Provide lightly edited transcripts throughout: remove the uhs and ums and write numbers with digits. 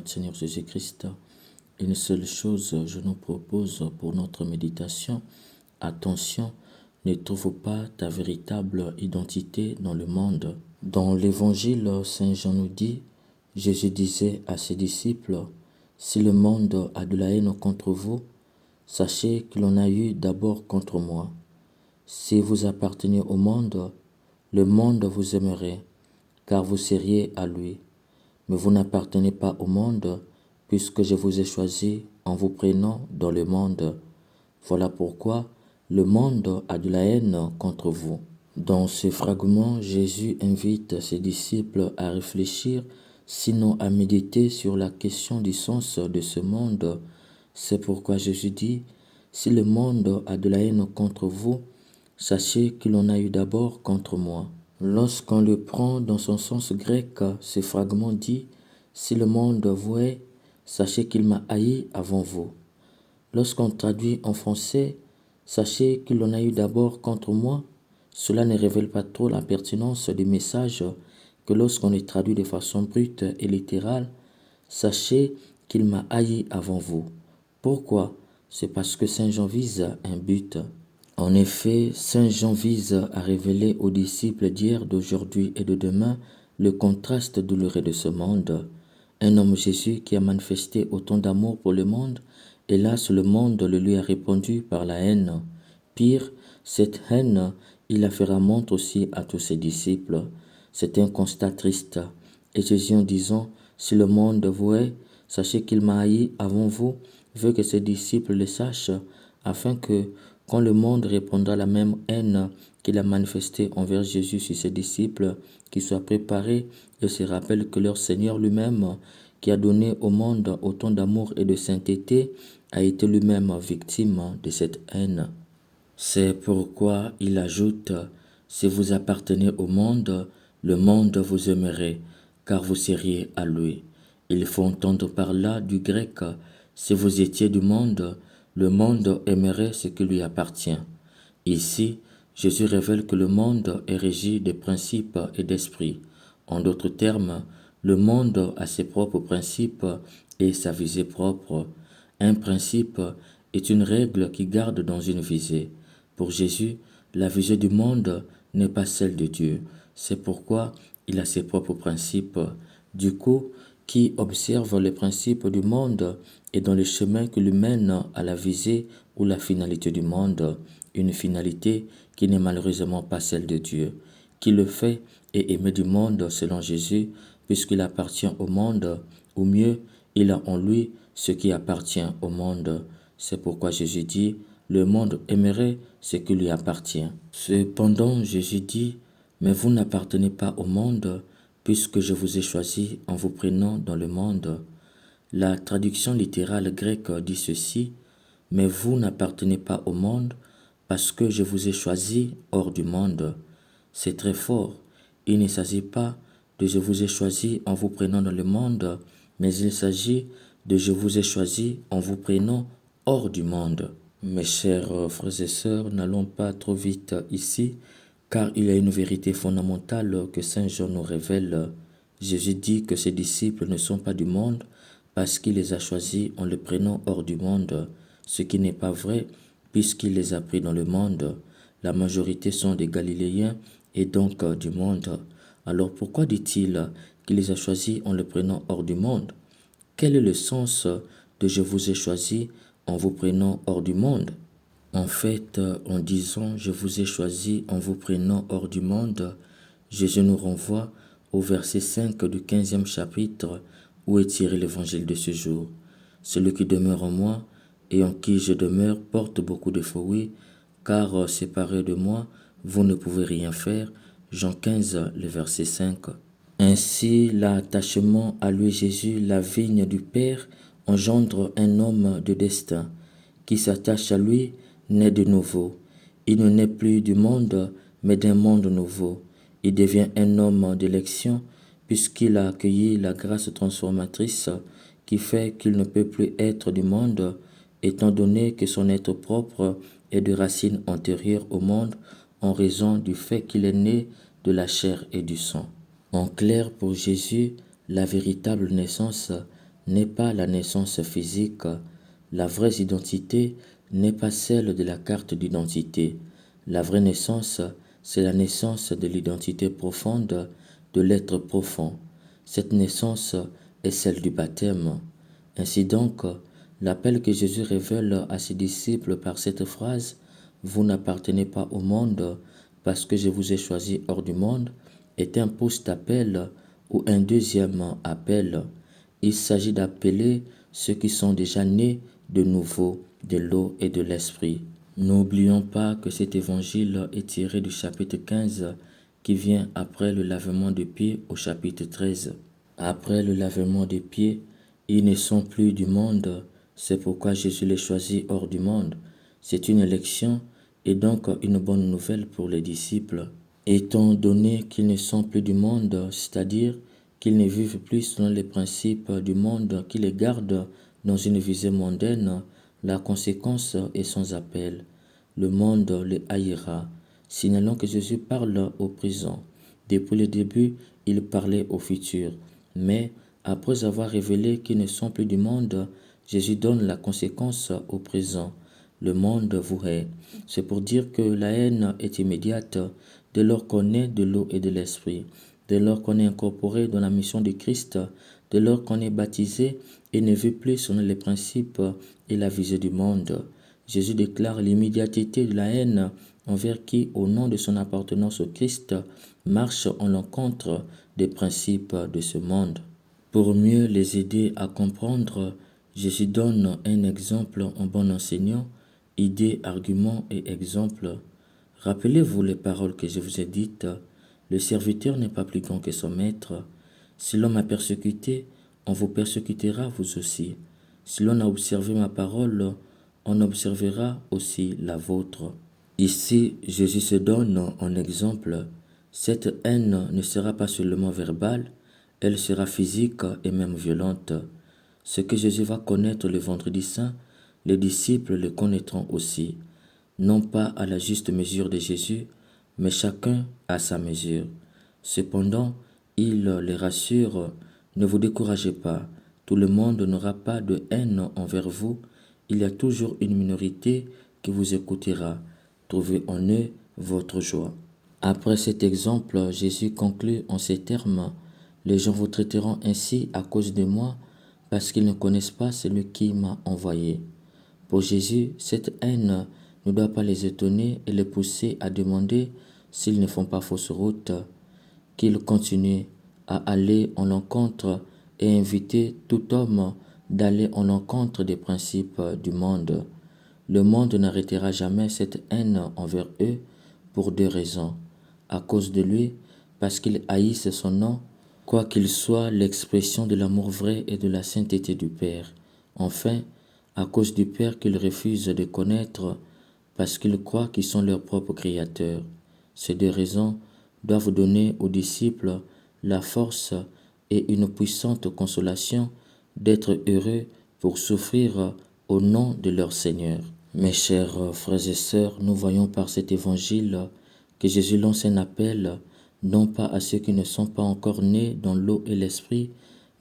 notre Seigneur Jésus-Christ, une seule chose je nous propose pour notre méditation. Attention, ne trouve pas ta véritable identité dans le monde. Dans l'évangile, Saint Jean nous dit, Jésus disait à ses disciples, « Si le monde a de la haine contre vous, sachez qu'il en a eu d'abord contre moi. Si vous appartenez au monde vous aimerait, car vous seriez à lui. Mais vous n'appartenez pas au monde, puisque je vous ai choisi en vous prenant dans le monde. Voilà pourquoi le monde a de la haine contre vous. » Dans ce fragment, Jésus invite ses disciples à réfléchir, sinon à méditer sur la question du sens de ce monde. C'est pourquoi Jésus dit, « Si le monde a de la haine contre vous, sachez qu'il en a eu d'abord contre moi. » Lorsqu'on le prend dans son sens grec, ce fragment dit « Si le monde vous hait, sachez qu'il m'a haï avant vous. » Lorsqu'on traduit en français « Sachez qu'il en a eu d'abord contre moi », cela ne révèle pas trop la pertinence du message que lorsqu'on le traduit de façon brute et littérale « Sachez qu'il m'a haï avant vous ». Pourquoi ? C'est parce que Saint Jean vise un but. En effet, Saint Jean vise à révéler aux disciples d'hier, d'aujourd'hui et de demain le contraste douloureux de ce monde. Un homme Jésus qui a manifesté autant d'amour pour le monde, hélas le monde le lui a répondu par la haine. Pire, cette haine, il la fera montre aussi à tous ses disciples. C'est un constat triste. Et Jésus en disant, si le monde vous hait, sachez qu'il m'a haï avant vous, veut que ses disciples le sachent, afin que, quand le monde répondra la même haine qu'il a manifestée envers Jésus sur ses disciples, qu'ils soient préparés et se rappellent que leur Seigneur lui-même, qui a donné au monde autant d'amour et de sainteté, a été lui-même victime de cette haine. C'est pourquoi il ajoute, « Si vous appartenez au monde vous aimerait, car vous seriez à lui. » Il faut entendre par là du grec, « Si vous étiez du monde aimerait ce qui lui appartient. » Ici, Jésus révèle que le monde est régi de principes et d'esprit. En d'autres termes, le monde a ses propres principes et sa visée propre. Un principe est une règle qui garde dans une visée. Pour Jésus, la visée du monde n'est pas celle de Dieu. C'est pourquoi il a ses propres principes. Du coup, qui observe les principes du monde est dans le chemin qui lui mène à la visée ou la finalité du monde, une finalité qui n'est malheureusement pas celle de Dieu. Qui le fait est aimé du monde selon Jésus, puisqu'il appartient au monde, ou mieux, il a en lui ce qui appartient au monde. C'est pourquoi Jésus dit, le monde aimerait ce qui lui appartient. Cependant, Jésus dit, mais vous n'appartenez pas au monde, puisque je vous ai choisi en vous prenant dans le monde. La traduction littérale grecque dit ceci, mais vous n'appartenez pas au monde, parce que je vous ai choisi hors du monde. C'est très fort. Il ne s'agit pas de je vous ai choisi en vous prenant dans le monde, mais il s'agit de je vous ai choisi en vous prenant hors du monde. Mes chers frères et sœurs, n'allons pas trop vite ici, car il y a une vérité fondamentale que Saint Jean nous révèle. Jésus dit que ses disciples ne sont pas du monde parce qu'il les a choisis en les prenant hors du monde, ce qui n'est pas vrai puisqu'il les a pris dans le monde. La majorité sont des Galiléens et donc du monde. Alors pourquoi dit-il qu'il les a choisis en les prenant hors du monde? Quel est le sens de « je vous ai choisi en vous prenant hors du monde » ? En fait, en disant « je vous ai choisi en vous prenant hors du monde », Jésus nous renvoie au verset 5 du 15e chapitre où est tiré l'évangile de ce jour. « Celui qui demeure en moi et en qui je demeure porte beaucoup de fruits, car séparé de moi, vous ne pouvez rien faire. » Jean 15, le verset 5. Ainsi, l'attachement à lui Jésus, la vigne du Père, engendre un homme de destin. Qui s'attache à lui naît de nouveau. Il ne naît plus du monde, mais d'un monde nouveau. Il devient un homme d'élection, puisqu'il a accueilli la grâce transformatrice qui fait qu'il ne peut plus être du monde, étant donné que son être propre est de racines antérieures au monde en raison du fait qu'il est né de la chair et du sang. En clair, pour Jésus, la véritable naissance n'est pas la naissance physique. La vraie identité n'est pas celle de la carte d'identité. La vraie naissance, c'est la naissance de l'identité profonde, de l'être profond. Cette naissance est celle du baptême. Ainsi donc, l'appel que Jésus révèle à ses disciples par cette phrase, « Vous n'appartenez pas au monde parce que je vous ai choisi hors du monde », est un post-appel ou un deuxième appel. Il s'agit d'appeler ceux qui sont déjà nés de nouveau de l'eau et de l'esprit. N'oublions pas que cet évangile est tiré du chapitre 15 qui vient après le lavement des pieds au chapitre 13. Après le lavement des pieds, ils ne sont plus du monde, c'est pourquoi Jésus les choisit hors du monde. C'est une élection et donc une bonne nouvelle pour les disciples. Étant donné qu'ils ne sont plus du monde, c'est-à-dire qu'ils ne vivent plus selon les principes du monde, qui les gardent dans une visée mondaine, la conséquence est sans appel. Le monde les haïra. Signalons que Jésus parle au présent. Depuis le début, il parlait au futur. Mais après avoir révélé qu'ils ne sont plus du monde, Jésus donne la conséquence au présent. Le monde vous hait. C'est pour dire que la haine est immédiate dès lors qu'on est de l'eau et de l'esprit, dès lors qu'on est incorporé dans la mission de Christ, dès lors qu'on est baptisé et ne vit plus selon les principes et la visée du monde. Jésus déclare l'immédiateté de la haine envers qui, au nom de son appartenance au Christ, marche en l'encontre des principes de ce monde. Pour mieux les aider à comprendre, Jésus donne un exemple en bon enseignant, idées, arguments et exemples. Rappelez-vous les paroles que je vous ai dites. Le serviteur n'est pas plus grand que son maître. Si l'on m'a persécuté, on vous persécutera vous aussi. Si l'on a observé ma parole, on observera aussi la vôtre. Ici, Jésus se donne en exemple. Cette haine ne sera pas seulement verbale, elle sera physique et même violente. Ce que Jésus va connaître le vendredi saint, les disciples le connaîtront aussi, non pas à la juste mesure de Jésus, mais chacun à sa mesure. Cependant, il les rassure, ne vous découragez pas, tout le monde n'aura pas de haine envers vous, il y a toujours une minorité qui vous écoutera. Trouvez en eux votre joie. Après cet exemple, Jésus conclut en ces termes, « Les gens vous traiteront ainsi à cause de moi, parce qu'ils ne connaissent pas celui qui m'a envoyé. » Pour Jésus, cette haine ne doit pas les étonner et les pousser à demander s'ils ne font pas fausse route, qu'ils continuent à aller en l'encontre et inviter tout homme d'aller en l'encontre des principes du monde. Le monde n'arrêtera jamais cette haine envers eux pour deux raisons. À cause de lui, parce qu'ils haïssent son nom, quoiqu'il soit l'expression de l'amour vrai et de la sainteté du Père. Enfin, à cause du Père qu'ils refusent de connaître, parce qu'ils croient qu'ils sont leurs propres créateurs. Ces deux raisons doivent donner aux disciples la force et une puissante consolation d'être heureux pour souffrir au nom de leur Seigneur. Mes chers frères et sœurs, nous voyons par cet évangile que Jésus lance un appel non pas à ceux qui ne sont pas encore nés dans l'eau et l'esprit,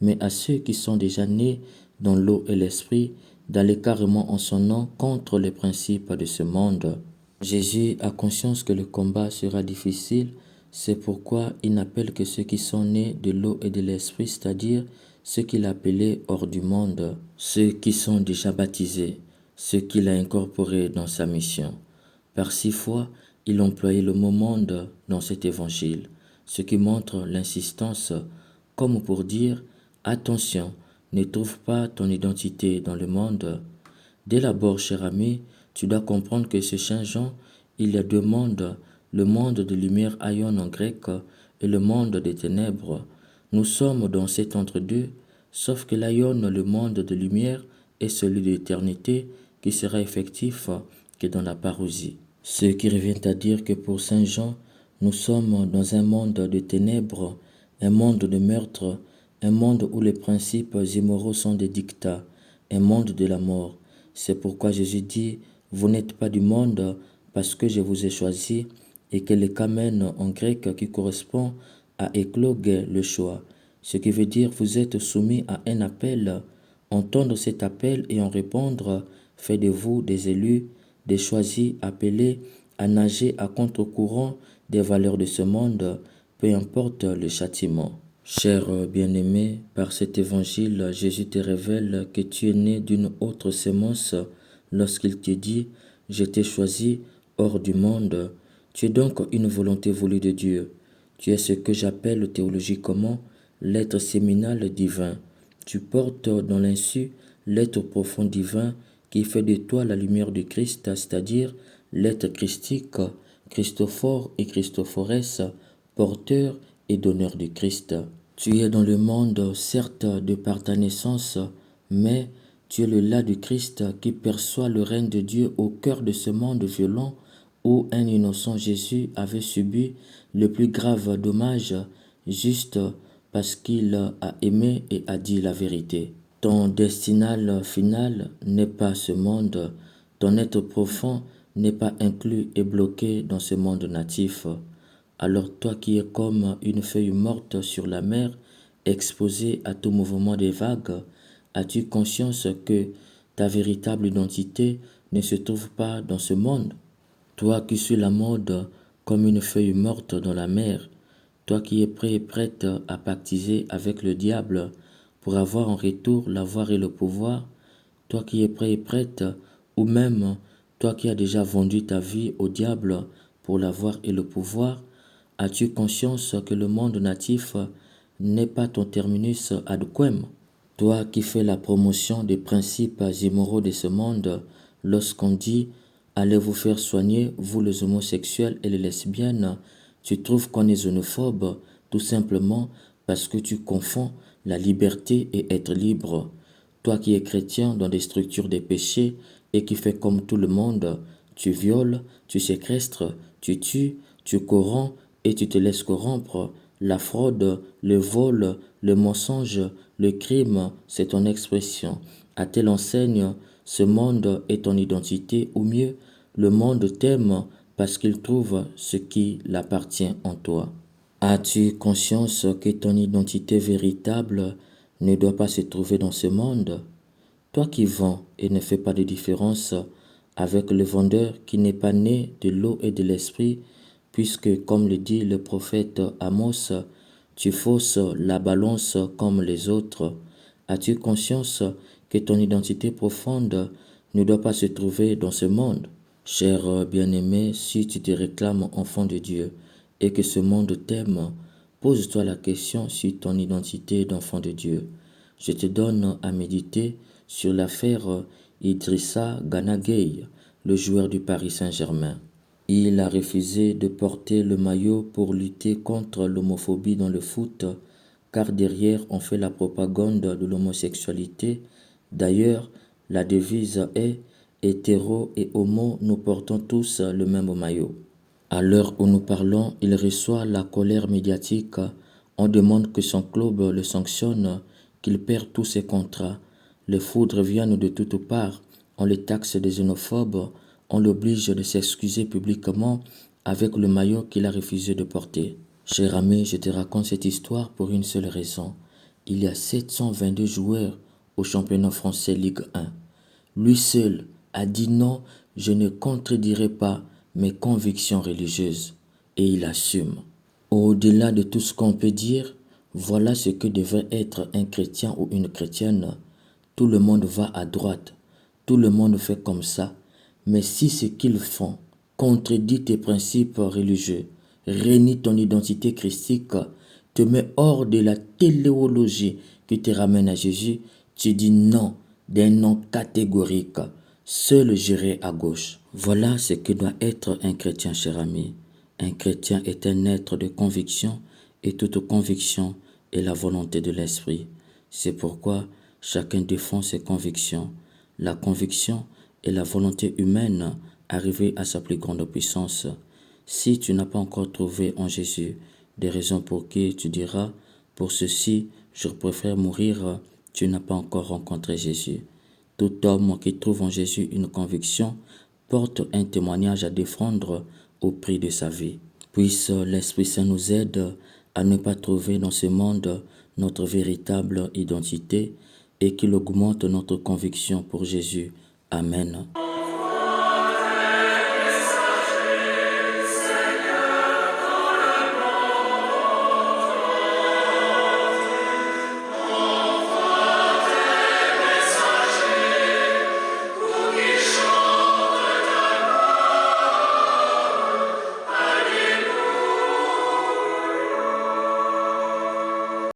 mais à ceux qui sont déjà nés dans l'eau et l'esprit, d'aller carrément en son nom contre les principes de ce monde. Jésus a conscience que le combat sera difficile, c'est pourquoi il n'appelle que ceux qui sont nés de l'eau et de l'esprit, c'est-à-dire ceux qu'il a appelés hors du monde, ceux qui sont déjà baptisés, ceux qu'il a incorporés dans sa mission. Par 6 fois, il employait le mot monde dans cet évangile, ce qui montre l'insistance comme pour dire « Attention, ne trouve pas ton identité dans le monde. » Dès l'abord, cher ami, tu dois comprendre que se changeant, il y a deux mondes, le monde de lumière aion en grec et le monde des ténèbres. Nous sommes dans cet entre-deux, sauf que l'aion, le monde de lumière, est celui de l'éternité qui sera effectif que dans la parousie. Ce qui revient à dire que pour Saint Jean, nous sommes dans un monde de ténèbres, un monde de meurtre, un monde où les principes immoraux sont des dictats, un monde de la mort. C'est pourquoi Jésus dit, vous n'êtes pas du monde parce que je vous ai choisi, et que le kamen en grec qui correspond à éclogue le choix, ce qui veut dire vous êtes soumis à un appel entendre cet appel et en répondre fait de vous des élus, des choisis, appelés à nager à contre-courant des valeurs de ce monde, peu importe le châtiment. Cher bien-aimé, par cet évangile, Jésus te révèle que tu es né d'une autre sémence lorsqu'il te dit « Je t'ai choisi hors du monde ». Tu es donc une volonté voulue de Dieu. Tu es ce que j'appelle théologiquement l'être séminal divin. Tu portes dans l'insu l'être profond divin qui fait de toi la lumière de Christ, c'est-à-dire l'être christique, Christophore et Christophorès, porteur et donneur de Christ. Tu es dans le monde, certes, de par ta naissance, mais tu es le là du Christ qui perçoit le règne de Dieu au cœur de ce monde violent où un innocent Jésus avait subi le plus grave dommage juste parce qu'il a aimé et a dit la vérité. Ton destinal final n'est pas ce monde, ton être profond n'est pas inclus et bloqué dans ce monde natif. Alors toi qui es comme une feuille morte sur la mer, exposée à tout mouvement des vagues, as-tu conscience que ta véritable identité ne se trouve pas dans ce monde? Toi qui suis la mode comme une feuille morte dans la mer, toi qui es prêt et prête à pactiser avec le diable pour avoir en retour l'avoir et le pouvoir, toi qui es prêt et prête, ou même toi qui as déjà vendu ta vie au diable pour l'avoir et le pouvoir, as-tu conscience que le monde natif n'est pas ton terminus ad quem? Toi qui fais la promotion des principes immoraux de ce monde, lorsqu'on dit « Allez vous faire soigner, vous les homosexuels et les lesbiennes », tu trouves qu'on est xénophobe tout simplement parce que tu confonds la liberté et être libre. Toi qui es chrétien dans des structures des péchés et qui fais comme tout le monde, tu violes, tu séquestres, tu tues, tu corromps et tu te laisses corrompre. La fraude, le vol, le mensonge, le crime, c'est ton expression. À telle enseigne, ce monde est ton identité, ou mieux, le monde t'aime parce qu'il trouve ce qui l'appartient en toi. As-tu conscience que ton identité véritable ne doit pas se trouver dans ce monde? Toi qui vends et ne fais pas de différence avec le vendeur qui n'est pas né de l'eau et de l'esprit, puisque, comme le dit le prophète Amos, tu fausses la balance comme les autres. As-tu conscience que ton identité profonde ne doit pas se trouver dans ce monde? Cher bien-aimé, si tu te réclames enfant de Dieu et que ce monde t'aime, pose-toi la question sur ton identité d'enfant de Dieu. Je te donne à méditer sur l'affaire Idrissa Gana Gueye, le joueur du Paris Saint-Germain. Il a refusé de porter le maillot pour lutter contre l'homophobie dans le foot, car derrière on fait la propagande de l'homosexualité. D'ailleurs, la devise est « hétéro et homo, nous portons tous le même maillot ». À l'heure où nous parlons, il reçoit la colère médiatique. On demande que son club le sanctionne, qu'il perd tous ses contrats. Les foudres viennent de toutes parts. On le taxe de xénophobe. On l'oblige de s'excuser publiquement avec le maillot qu'il a refusé de porter. Cher ami, je te raconte cette histoire pour une seule raison. Il y a 722 joueurs au championnat français Ligue 1. Lui seul a dit non, je ne contredirai pas mes convictions religieuses. Et il assume. Au-delà de tout ce qu'on peut dire, voilà ce que devrait être un chrétien ou une chrétienne. Tout le monde va à droite. Tout le monde fait comme ça. Mais si ce qu'ils font contredit tes principes religieux, renie ton identité christique, te met hors de la téléologie qui te ramène à Jésus, tu dis non d'un non catégorique. Seul j'irai à gauche. Voilà ce que doit être un chrétien, cher ami. Un chrétien est un être de conviction et toute conviction est la volonté de l'esprit. C'est pourquoi chacun défend ses convictions. La conviction est la volonté humaine arrivée à sa plus grande puissance. Si tu n'as pas encore trouvé en Jésus des raisons pour qui tu diras « pour ceci, je préfère mourir », tu n'as pas encore rencontré Jésus. Tout homme qui trouve en Jésus une conviction porte un témoignage à défendre au prix de sa vie. Puisse l'Esprit Saint nous aide à ne pas trouver dans ce monde notre véritable identité et qu'il augmente notre conviction pour Jésus. Amen.